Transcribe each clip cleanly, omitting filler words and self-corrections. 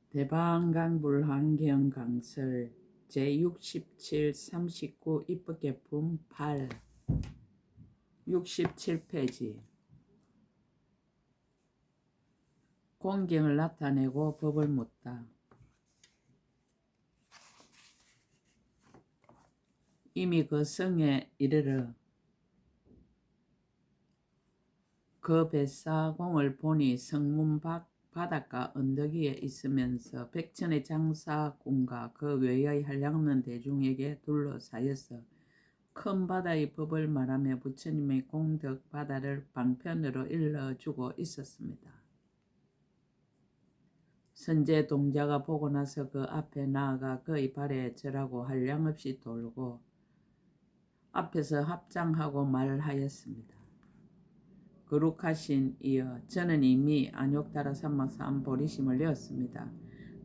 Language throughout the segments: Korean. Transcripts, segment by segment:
대방강불환경 강설 제67 39 입법개품 8 67페이지 공경을 나타내고 법을 묻다. 이미 그 성에 이르러 그 뱃사공을 보니 성문 밖 바닷가 언덕 위에 있으면서 백천의 장사꾼과 그 외의 한량없는 대중에게 둘러싸여서 큰 바다의 법을 말하며 부처님의 공덕 바다를 방편으로 일러주고 있었습니다. 선제 동자가 보고 나서 그 앞에 나아가 그의 발에 절하고 한량없이 돌고 앞에서 합장하고 말하였습니다. 거룩하신 이여, 저는 이미 안욕다라 삼막사암 보리심을 내었습니다.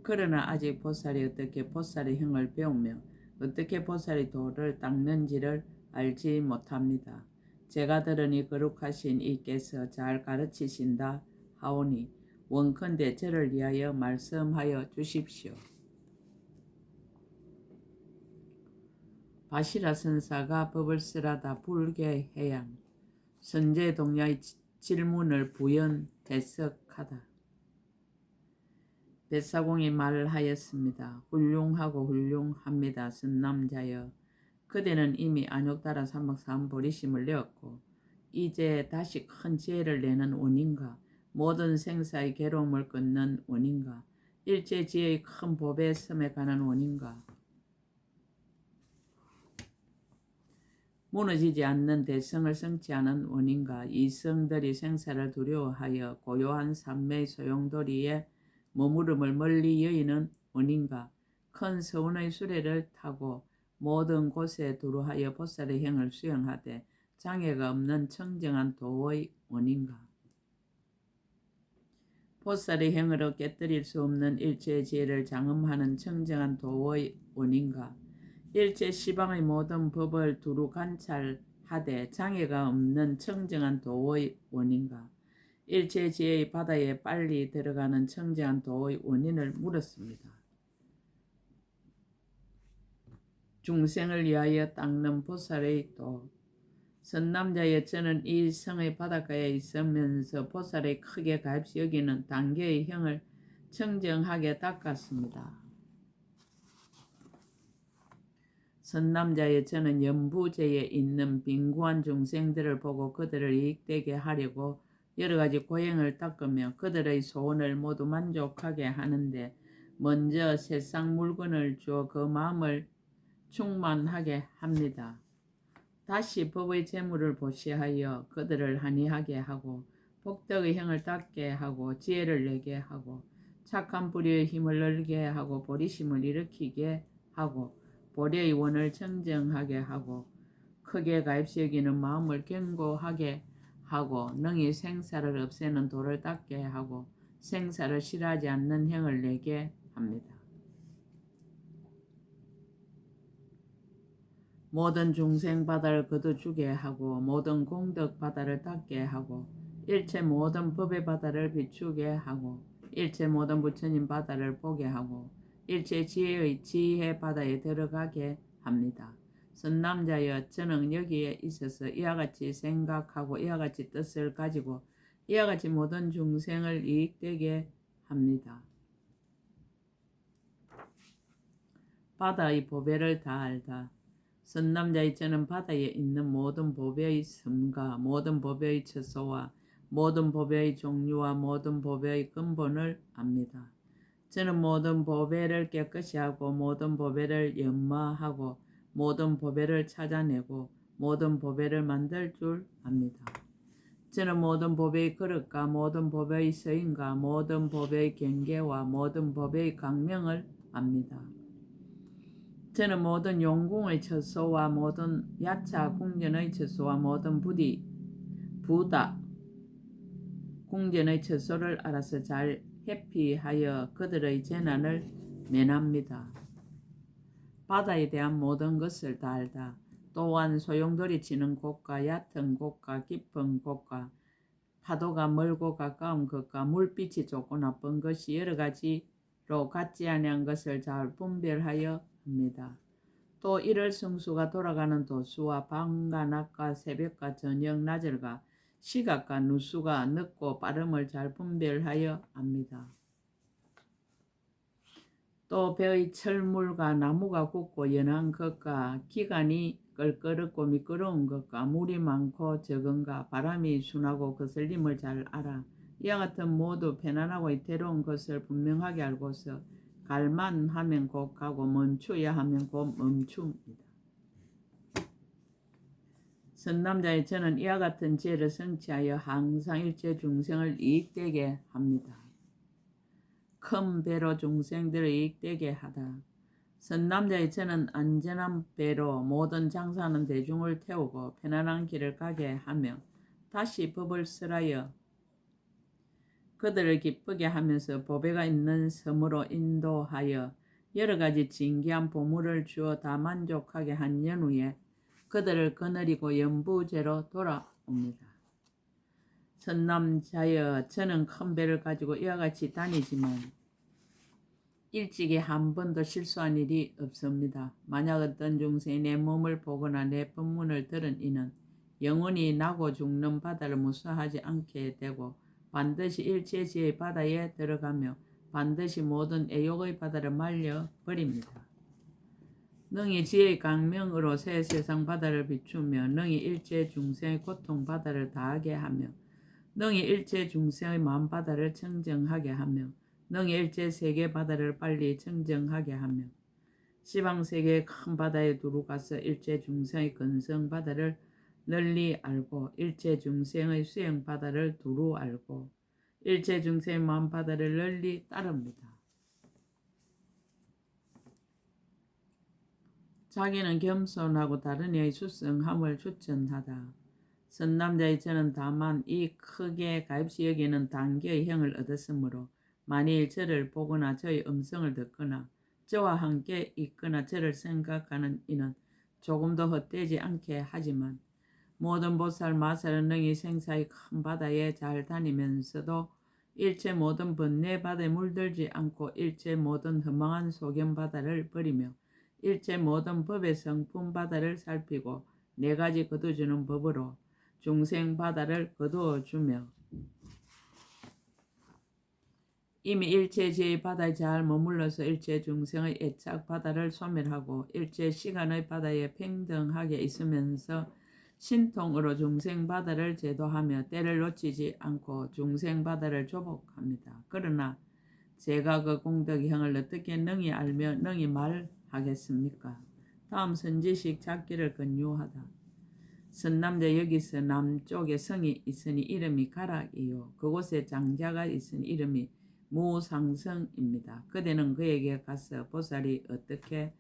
그러나 아직 보살이 어떻게 보살의 형을 배우며 어떻게 보살이 돌을 닦는지를 알지 못합니다. 제가 들으니 거룩하신 이께서 잘 가르치신다 하오니 원컨대 저를 위하여 말씀하여 주십시오. 바시라 선사가 법을 쓰라다 불계 해양 선제 동야의 질문을 부연 대석하다. 뱃사공이 말하였습니다. 훌륭합니다. 선남자여, 그대는 이미 안욕다라 삼박사암 보리심을 내었고 이제 다시 큰 지혜를 내는 원인가, 모든 생사의 괴로움을 끊는 원인가, 일체지혜의 큰 법의 섬에 가는 원인가, 무너지지 않는 대성을 성취하는 원인가, 이 성들이 생사를 두려워하여 고요한 삼매의 소용돌이에 머무름을 멀리 여의는 원인가, 큰 서운의 수레를 타고 모든 곳에 두루하여 보살의 행을 수행하되 장애가 없는 청정한 도의 원인가, 보살의 행으로 깨뜨릴 수 없는 일체의 지혜를 장엄하는 청정한 도의 원인가, 일체 시방의 모든 법을 두루 관찰하되 장애가 없는 청정한 도의 원인가, 일체 지혜의 바다에 빨리 들어가는 청정한 도의 원인을 물었습니다. 중생을 위하여 닦는 보살의 도. 선남자여, 저는 이 성의 바닷가에 있으면서 보살의 크게 가입시 여기는 단계의 형을 청정하게 닦았습니다. 선남자의 저는 연부제에 있는 빈구한 중생들을 보고 그들을 이익되게 하려고 여러가지 고행을 닦으며 그들의 소원을 모두 만족하게 하는데 먼저 세상 물건을 주어 그 마음을 충만하게 합니다. 다시 법의 재물을 보시하여 그들을 한이하게 하고 복덕의 형을 닦게 하고 지혜를 내게 하고 착한 불의의 힘을 늘게 하고 보리심을 일으키게 하고 보리의 원을 청정하게 하고 크게 가입시 여기는 마음을 견고하게 하고 능히 생사를 없애는 도를 닦게 하고 생사를 싫어하지 않는 형을 내게 합니다. 모든 중생 바다를 거둬주게 하고 모든 공덕 바다를 닦게 하고 일체 모든 법의 바다를 비추게 하고 일체 모든 부처님 바다를 보게 하고 일체 지혜의 지혜 바다에 들어가게 합니다. 선남자여, 저는 여기에 있어서 이와 같이 생각하고 이와 같이 뜻을 가지고 이와 같이 모든 중생을 이익되게 합니다. 바다의 보배를 다 알다. 선남자의 저는 바다에 있는 모든 보배의 섬과 모든 보배의 처소와 모든 보배의 종류와 모든 보배의 근본을 압니다. 저는 모든 보배를 깨끗이 하고 모든 보배를 연마하고 모든 보배를 찾아내고 모든 보배를 만들 줄 압니다. 저는 모든 보배의 그릇과 모든 보배의 서인과 모든 보배의 경계와 모든 보배의 강명을 압니다. 저는 모든 용궁의 처소와 모든 야차 궁전의 처소와 모든 부다 궁전의 처소를 알아서 잘 회피하여 그들의 재난을 면합니다. 바다에 대한 모든 것을 다 알다. 또한 소용돌이 치는 곳과 얕은 곳과 깊은 곳과 파도가 멀고 가까운 것과 물빛이 좁고 나쁜 것이 여러 가지로 같지 아니한 것을 잘 분별하여 합니다. 또 일월 성수가 돌아가는 도수와 밤과 낮과 새벽과 저녁 낮을과 시각과 누수가 늦고 빠름을 잘 분별하여 합니다. 또 배의 철물과 나무가 굳고 연한 것과 기간이 껄끄럽고 미끄러운 것과 물이 많고 적은가 바람이 순하고 거슬림을 잘 알아 이와 같은 모두 편안하고 이태로운 것을 분명하게 알고서 갈만 하면 곧 가고 멈추야 하면 곧 멈춥니다. 선남자의 저는 이와 같은 지혜를 성취하여 항상 일체 중생을 이익되게 합니다. 큰 배로 중생들을 이익되게 하다. 선남자의 저는 안전한 배로 모든 장사하는 대중을 태우고 편안한 길을 가게 하며 다시 법을 설하여 그들을 기쁘게 하면서 보배가 있는 섬으로 인도하여 여러 가지 진귀한 보물을 주어 다 만족하게 한 연후에 그들을 거느리고 연부제로 돌아옵니다. 선남자여 저는 큰 배를 가지고 이와 같이 다니지만 일찍이 한 번도 실수한 일이 없습니다. 만약 어떤 중생이 내 몸을 보거나 내 법문을 들은 이는 영원히 나고 죽는 바다를 무서워하지 않게 되고 반드시 일체지의 바다에 들어가며 반드시 모든 애욕의 바다를 말려버립니다. 능히 지혜의 강명으로 새 세상 바다를 비추며 능히 일체 중생의 고통 바다를 다하게 하며 능히 일체 중생의 마음 바다를 청정하게 하며 능히 일체 세계 바다를 빨리 청정하게 하며 시방세계의 큰 바다에 두루 가서 일체 중생의 근성 바다를 널리 알고 일체 중생의 수행 바다를 두루 알고 일체 중생의 마음 바다를 널리 따릅니다. 자기는 겸손하고 다른 이의 수성함을 추천하다. 선남자의 저는 다만 이 크게 가엾이 여기는 단계의 형을 얻었으므로 만일 저를 보거나 저의 음성을 듣거나 저와 함께 있거나 저를 생각하는 이는 조금도 헛되지 않게 하지만 모든 보살 마살은 능히 생사의 큰 바다에 잘 다니면서도 일체 모든 번뇌 바다에 물들지 않고 일체 모든 허망한 소견 바다를 버리며 일체 모든 법의 성품 바다를 살피고 네 가지 거두주는 법으로 중생 바다를 거두어주며 이미 일체지의 바다에 잘 머물러서 일체 중생의 애착 바다를 소멸하고 일체 시간의 바다에 평등하게 있으면서 신통으로 중생 바다를 제도하며 때를 놓치지 않고 중생 바다를 조복합니다. 그러나 제가 그 공덕형을 어떻게 능히 알며 능히 말하겠습니까? 다음 선지식 찾기를 권유하다. 선남자 여기서 남쪽에 성이 있으니 이름이 가락이요 그곳에 장자가 있으니 이름이 무상성입니다. 그대는 그에게 가서 보살이 어떻게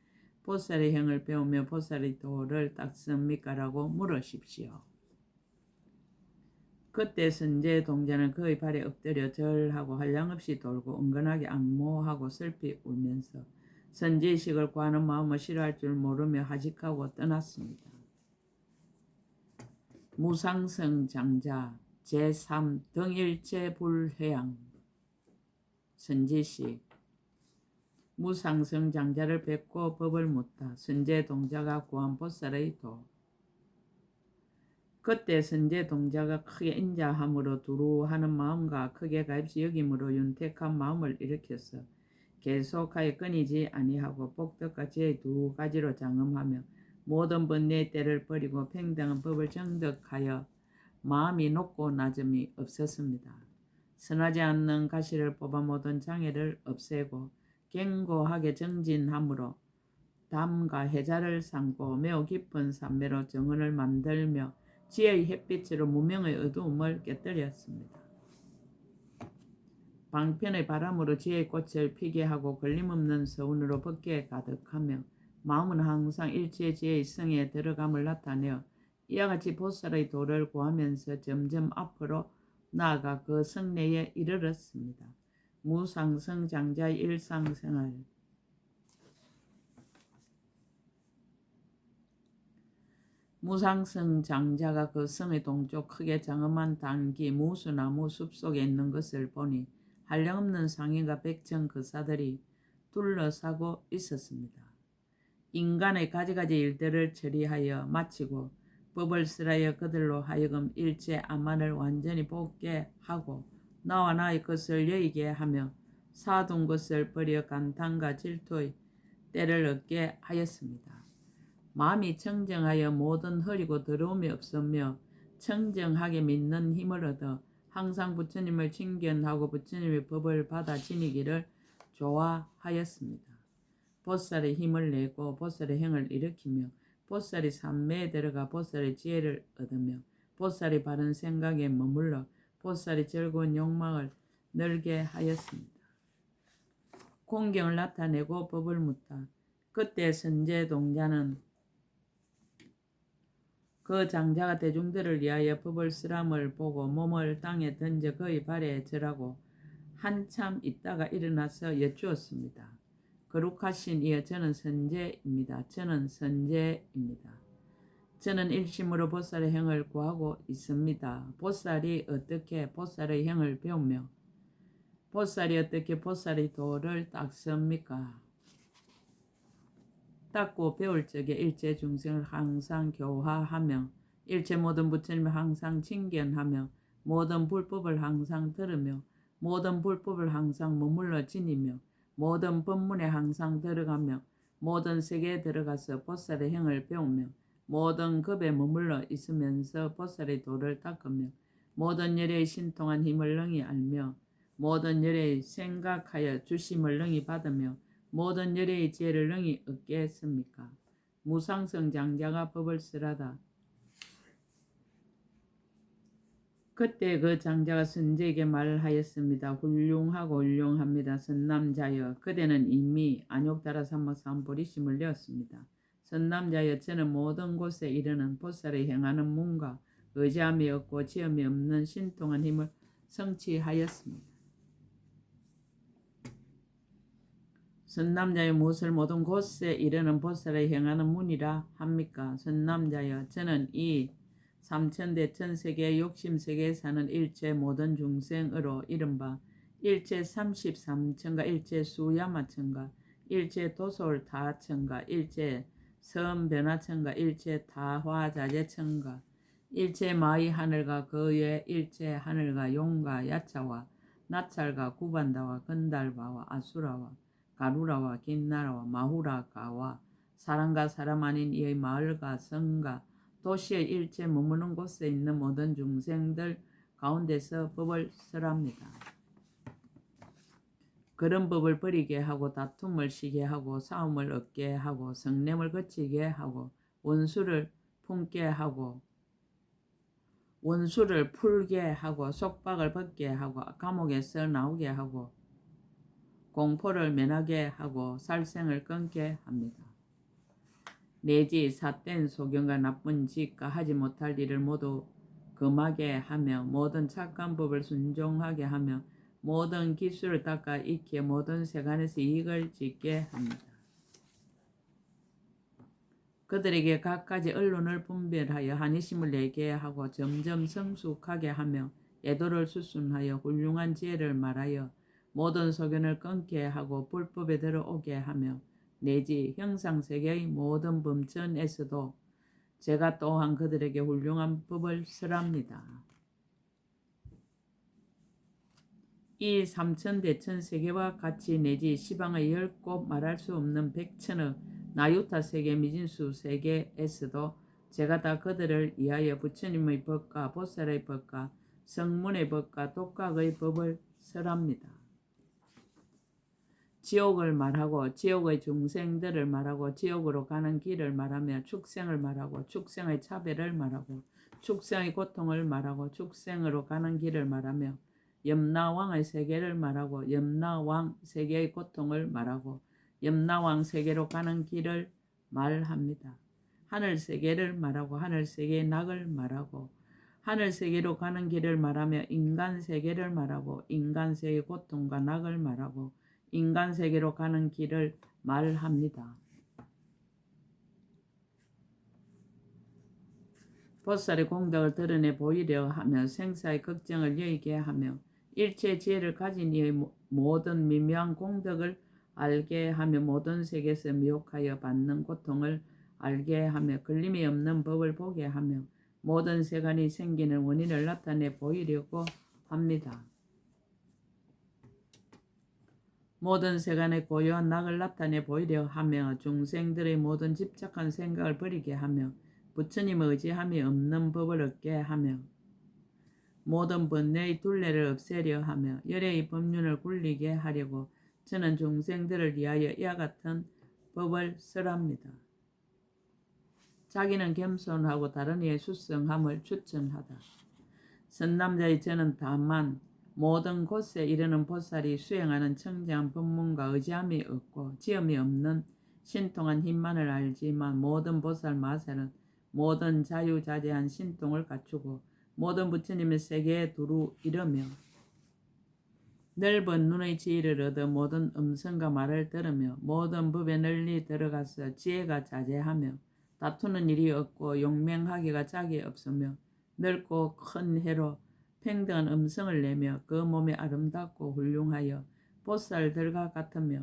보살의 형을 배우며 보살의 도를 닦습니까? 라고 물으십시오. 그때 선제 동자는 그의 발에 엎드려 절하고 한량없이 돌고 은근하게 악모하고 슬피 울면서 선지식을 구하는 마음을 싫어할 줄 모르며 하직하고 떠났습니다. 무상성 장자 제3 등일체 불회양 선지식 무상성 장자를 뵙고 법을 묻다. 선제 동자가 구한 보살의 도. 그때 선제 동자가 크게 인자함으로 두루하는 마음과 크게 가엾이 여김으로 윤택한 마음을 일으켰어. 계속하여 끊이지 아니하고 복덕과 지혜의 두 가지로 장엄하며 모든 번뇌의 때를 버리고 평등한 법을 정득하여 마음이 높고 낮음이 없었습니다. 선하지 않는 가시를 뽑아 모든 장애를 없애고 견고하게 정진함으로 담과 해자를 삼고 매우 깊은 삼매로 정언을 만들며 지혜의 햇빛으로 무명의 어두움을 깨뜨렸습니다. 방편의 바람으로 지혜의 꽃을 피게 하고 걸림없는 서운으로 법계에 가득하며 마음은 항상 일체 지혜의 성에 들어감을 나타내어 이와 같이 보살의 도를 구하면서 점점 앞으로 나아가 그 성내에 이르렀습니다. 무상성 장자의 일상생활. 무상성 장자가 그 성의 동쪽 크게 장엄한 단기 무수나무 숲속에 있는 것을 보니 한량없는 상인과 백천 거사들이 둘러싸고 있었습니다. 인간의 가지가지 일들을 처리하여 마치고 법을 쓰라여 그들로 하여금 일체 암만을 완전히 뽑게 하고 나와 나의 것을 여의게 하며 사둔 것을 버려 간탄과 질투의 때를 얻게 하였습니다. 마음이 청정하여 모든 흐리고 더러움이 없으며 청정하게 믿는 힘을 얻어 항상 부처님을 친견하고 부처님의 법을 받아 지니기를 좋아하였습니다. 보살의 힘을 내고 보살의 행을 일으키며 보살이 삼매에 들어가 보살의 지혜를 얻으며 보살이 바른 생각에 머물러 보살이 즐거운 욕망을 늘게 하였습니다. 공경을 나타내고 법을 묻다. 그때 선제동자는 그 장자가 대중들을 위하여 법을 쓰람을 보고 몸을 땅에 던져 그의 발에 절하고 한참 있다가 일어나서 여쭈었습니다. 거룩하신 이여, 저는 선제입니다. 저는 선제입니다. 저는 일심으로 보살의 행을 구하고 있습니다. 보살이 어떻게 보살의 행을 배우며 보살이 어떻게 보살의 도를 닦습니까? 닦고 배울 적에 일체 중생을 항상 교화하며 일체 모든 부처님을 항상 칭견하며 모든 불법을 항상 들으며 모든 불법을 항상 머물러 지니며 모든 법문에 항상 들어가며 모든 세계에 들어가서 보살의 행을 배우며 모든 급에 머물러 있으면서 보살의 도를 닦으며 모든 열의 신통한 힘을 능히 알며 모든 열의 생각하여 주심을 능히 받으며 모든 열의 지혜를 능히 얻겠습니까? 무상성 장자가 법을 쓰라다. 그때 그 장자가 선제에게 말하였습니다. 훌륭합니다. 선남자여, 그대는 이미 안욕다라삼막삼 보리심을 내었습니다. 선남자여, 저는 모든 곳에 이르는 보살의 행하는 문과 의지함이 없고 지음이 없는 신통한 힘을 성취하였습니다. 선남자여, 무엇을 모든 곳에 이르는 보살의 행하는 문이라 합니까? 선남자여, 저는 이 삼천대 천세계 욕심세계에 사는 일체 모든 중생으로 이른바 일체 33천가 일체 수야마천가 일체 도솔 다천가 일체 섬변화천가 일체 다화자재천가 일체 마의 하늘과 그의 일체 하늘과 용과 야차와 나찰과 구반다와 건달바와 아수라와 가루라와 긴나라와 마후라가와 사람과 사람 아닌 이의 마을과 성과 도시의 일체 머무는 곳에 있는 모든 중생들 가운데서 법을 쓰랍니다. 그런 법을 버리게 하고 다툼을 쉬게 하고 싸움을 얻게 하고 성냄을 거치게 하고 원수를 품게 하고 원수를 풀게 하고 속박을 벗게 하고 감옥에서 나오게 하고 공포를 면하게 하고 살생을 끊게 합니다. 내지 삿된 소견과 나쁜 짓과 하지 못할 일을 모두 금하게 하며 모든 착한 법을 순종하게 하며 모든 기술을 닦아 익혀 모든 세간에서 이익을 짓게 합니다. 그들에게 갖가지 언론을 분별하여 한의심을 내게 하고 점점 성숙하게 하며 애도를 수순하여 훌륭한 지혜를 말하여 모든 소견을 끊게 하고 불법에 들어오게 하며 내지 형상세계의 모든 범천에서도 제가 또한 그들에게 훌륭한 법을 쓰랍니다. 이 삼천대천세계와 같이 내지 시방의 10곳 말할 수 없는 백천의 나유타세계 미진수세계에서도 제가 다 그들을 위하여 부처님의 법과 보살의 법과 성문의 법과 독각의 법을 쓰랍니다. 지옥을 말하고 지옥의 중생들을 말하고 지옥으로 가는 길을 말하며 축생을 말하고 축생의 차별을 말하고 축생의 고통을 말하고 축생으로 가는 길을 말하며 염라왕의 세계를 말하고 염라왕 세계의 고통을 말하고 염라왕 세계로 가는 길을 말합니다. 하늘세계를 말하고 하늘세계의 낙을 말하고 하늘세계로 가는 길을 말하며 인간세계를 말하고 인간세계의 고통과 낙을 말하고 인간세계로 가는 길을 말합니다. 보살의 공덕을 드러내 보이려 하며 생사의 걱정을 여의게 하며 일체 지혜를 가진 이의 모든 미묘한 공덕을 알게 하며 모든 세계에서 미혹하여 받는 고통을 알게 하며 걸림이 없는 법을 보게 하며 모든 세간이 생기는 원인을 나타내 보이려고 합니다. 모든 세간의 고요한 낙을 나타내 보이려 하며 중생들의 모든 집착한 생각을 버리게 하며 부처님의 의지함이 없는 법을 얻게 하며 모든 번뇌의 둘레를 없애려 하며 열애의 법륜을 굴리게 하려고 저는 중생들을 위하여 이와 같은 법을 설합니다. 자기는 겸손하고 다른 이의 수성함을 추천하다. 선남자의 저는 다만 모든 곳에 이르는 보살이 수행하는 청정한 법문과 의지함이 없고 지음이 없는 신통한 힘만을 알지만 모든 보살 마살은 모든 자유자재한 신통을 갖추고 모든 부처님의 세계에 두루 이르며 넓은 눈의 지혜를 얻어 모든 음성과 말을 들으며 모든 법에 널리 들어가서 지혜가 자제하며 다투는 일이 없고 용맹하기가 짝이 없으며 넓고 큰 해로 평등한 음성을 내며 그 몸이 아름답고 훌륭하여 보살들과 같으며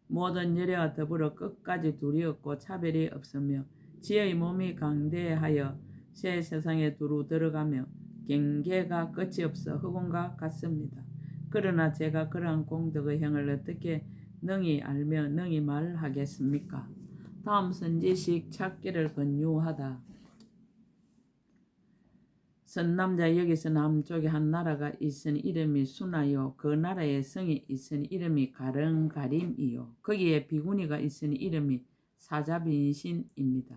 모든 열애와 더불어 끝까지 둘이 없고 차별이 없으며 지혜의 몸이 강대하여 새 세상에 두루 들어가며 경계가 끝이 없어 흑원과 같습니다. 그러나 제가 그러한 공덕의 행을 어떻게 능히 알며 능히 말하겠습니까? 다음 선지식 찾기를 권유하다. 선남자 여기서 남쪽에 한 나라가 있으니 이름이 수나요. 그 나라에 성이 있으니 이름이 가릉가림이요. 거기에 비구니가 있으니 이름이 사자빈신입니다.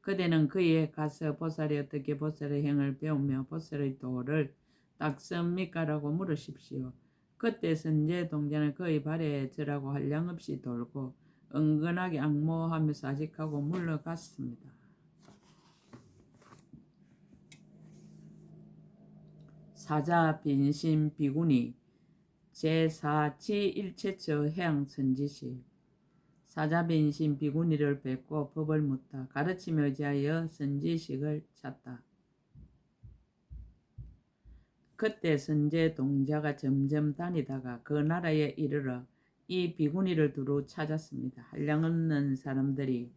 그대는 그에 가서 보살이 어떻게 보살의 행을 배우며 보살의 도를 닦습니까라고 물으십시오. 그때 선제 동자는 그의 발에 절하고 한량없이 돌고 은근하게 악모하며 사직하고 물러갔습니다. 사자 빈신 비구니 제4지 일체처 해양 선지시 사자 빈신 비구니를 뵙고 법을 묻다. 가르침에 의지하여 선지식을 찾다. 그때 선제 동자가 점점 다니다가 그 나라에 이르러 이 비구니를 두루 찾았습니다. 한량없는 사람들이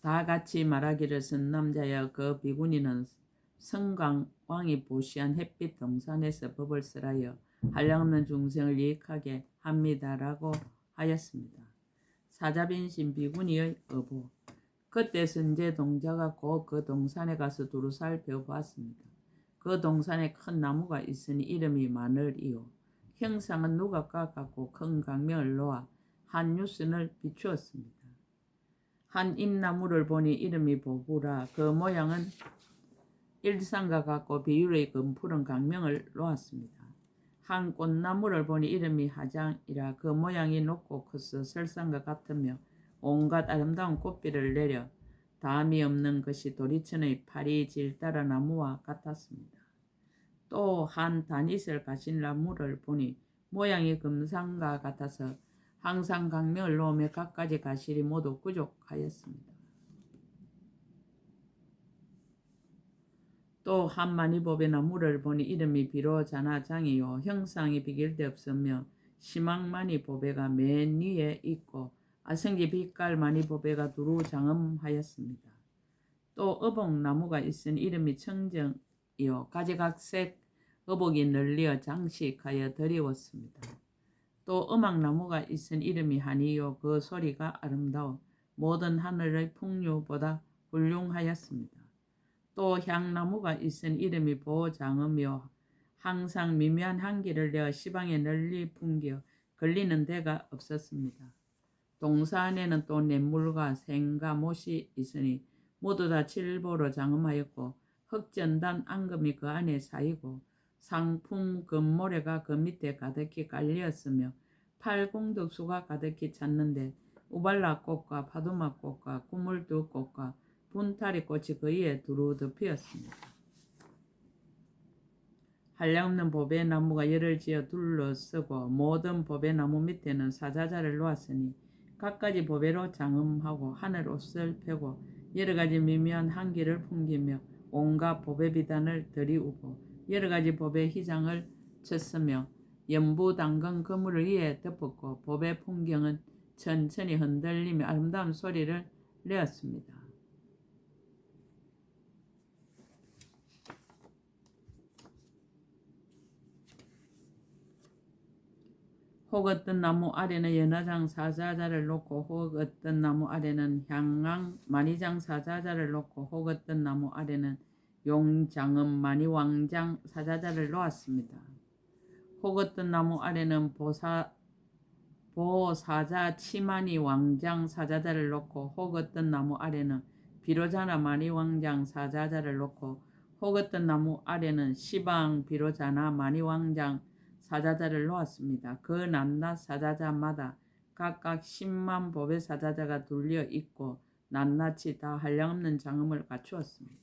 다 같이 말하기를 선남자여 그 비구니는 성광왕이 보시한 햇빛 동산에서 법을 설하여 한량없는 중생을 유익하게 합니다라고 하였습니다. 사자빈신 비구니의 어보. 그때 선제 동자가 곧 그 동산에 가서 두루 살펴보았습니다. 그 동산에 큰 나무가 있으니 이름이 마늘이요. 형상은 누각과 같고 큰 강명을 놓아 한 유선을 비추었습니다. 한 잎나무를 보니 이름이 보구라. 그 모양은 일산과 같고 비율의 금푸른 강명을 놓았습니다. 한 꽃나무를 보니 이름이 하장이라. 그 모양이 높고 커서 설산과 같으며 온갖 아름다운 꽃비를 내려 다함이 없는 것이 도리천의 파리 질따라 나무와 같았습니다. 또 한 다니셀 가시나무를 보니 모양이 금상과 같아서 항상 강명을 놓으며 갖가지 가실이 모두 부족하였습니다. 또 한 마니법의 나무를 보니 이름이 비로자나장이요. 형상이 비길데 없으며 시망마니보배가 맨 위에 있고 아성기 빛깔 마니보배가 두루 장엄하였습니다. 또 어복나무가 있으니 이름이 청정이요. 가지각색 어복이 널리어 장식하여 드리웠습니다. 또 음악나무가 있은 이름이 하니요. 그 소리가 아름다워 모든 하늘의 풍류보다 훌륭하였습니다. 또 향나무가 있은 이름이 보장음이요. 항상 미묘한 향기를 내어 시방에 널리 풍겨 걸리는 데가 없었습니다. 동사 안에는 또 냇물과 생과 못이 있으니 모두 다 칠보로 장엄하였고 흑전단 앙금이 그 안에 쌓이고 상품 금모래가 그 밑에 가득히 깔렸으며 팔공덕수가 가득히 찼는데 우발라꽃과 파두마꽃과 꾸물두꽃과 분타리꽃이 그 위에 두루 덮였습니다. 한량없는 보배나무가 열을 지어 둘러쓰고 모든 보배나무 밑에는 사자자를 놓았으니 갖가지 보배로 장엄하고 하늘 옷을 펴고 여러 가지 미묘한 향기를 풍기며 온갖 법의 비단을 들이우고 여러 가지 법의 휘장을 쳤으며 연부 당근 그물을 위에 덮었고 법의 풍경은 천천히 흔들리며 아름다운 소리를 내었습니다. 혹 어떤 나무 아래는 연화장 사자자를 놓고 혹 어떤 나무 아래는 향앙 만이장 사자자를 놓고 혹 어떤 나무 아래는 용장음 만이왕장 사자자를 놓았습니다. 혹 어떤 나무 아래는 보사자 치마니 왕장 사자자를 놓고 혹 어떤 나무 아래는 비로자나 만이왕장 사자자를 놓고 혹 어떤 나무 아래는 시방 비로자나 만이왕장 사자자를 놓았습니다. 그 낱낱 사자자마다 각각 10만 법의 사자자가 둘려 있고 낱낱이 다 한량없는 장엄을 갖추었습니다.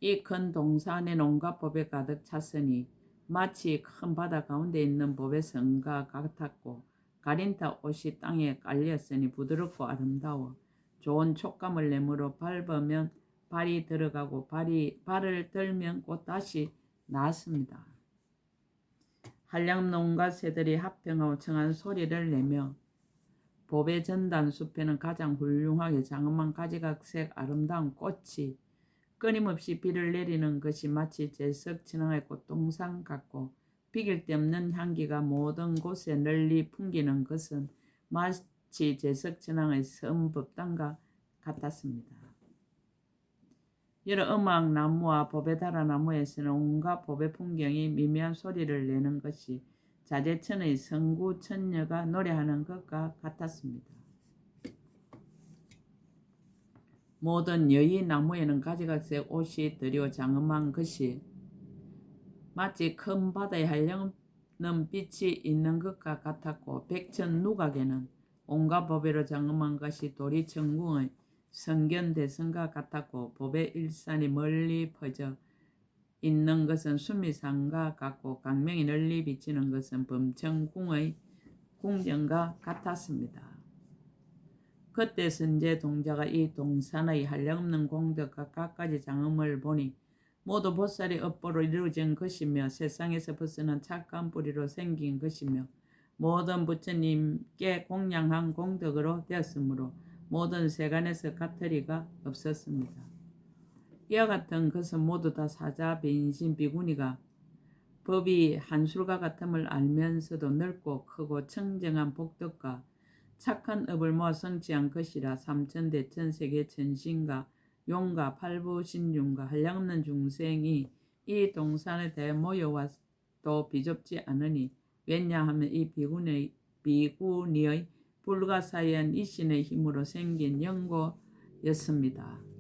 이 큰 동산에 온갖 법에 가득 찼으니 마치 큰 바다 가운데 있는 법의 성과 같았고 가린타 옷이 땅에 깔렸으니 부드럽고 아름다워 좋은 촉감을 내므로 밟으면 발이 들어가고 발을 들면 곧 다시 나았습니다. 한량없는 온갖 새들이 합평하고 청한 소리를 내며 법의 전단 숲에는 가장 훌륭하게 장엄한 가지각색 아름다운 꽃이 끊임없이 비를 내리는 것이 마치 제석천왕의 꽃동산 같고 비길 데 없는 향기가 모든 곳에 널리 풍기는 것은 마치 제석천왕의 섬법당과 같았습니다. 여러 음악 나무와 보베다라 나무에서는 온갖 법의 풍경이 미묘한 소리를 내는 것이 자제천의 성구천녀가 노래하는 것과 같았습니다. 모든 여의 나무에는 가지각색 옷이 드리워 장엄한 것이 마치 큰 바다에 한량없는 빛이 있는 것과 같았고 백천 누각에는 온갖 법으로 장엄한 것이 도리천궁의 성견대성과 같았고 법의 일산이 멀리 퍼져 있는 것은 수미산과 같고 강명이 널리 비치는 것은 범청궁의 궁전과 같았습니다. 그때 선제 동자가 이 동산의 한량없는 공덕과 갖가지 장엄을 보니 모두 보살의 업보로 이루어진 것이며 세상에서 벗어난 착한 뿌리로 생긴 것이며 모든 부처님께 공양한 공덕으로 되었으므로 모든 세간에서 같으리가 없었습니다. 이와 같은 것은 모두 다 사자 빈신 비구니가 법이 한술과 같음을 알면서도 넓고 크고 청정한 복덕과 착한 업을 모아 성취한 것이라 삼천대천 세계 천신과 용과 팔부신중과 한량없는 중생이 이 동산에 대해 모여와도 비좁지 않으니 왜냐하면 이 비구니의 불가사의한 이신의 힘으로 생긴 연고였습니다.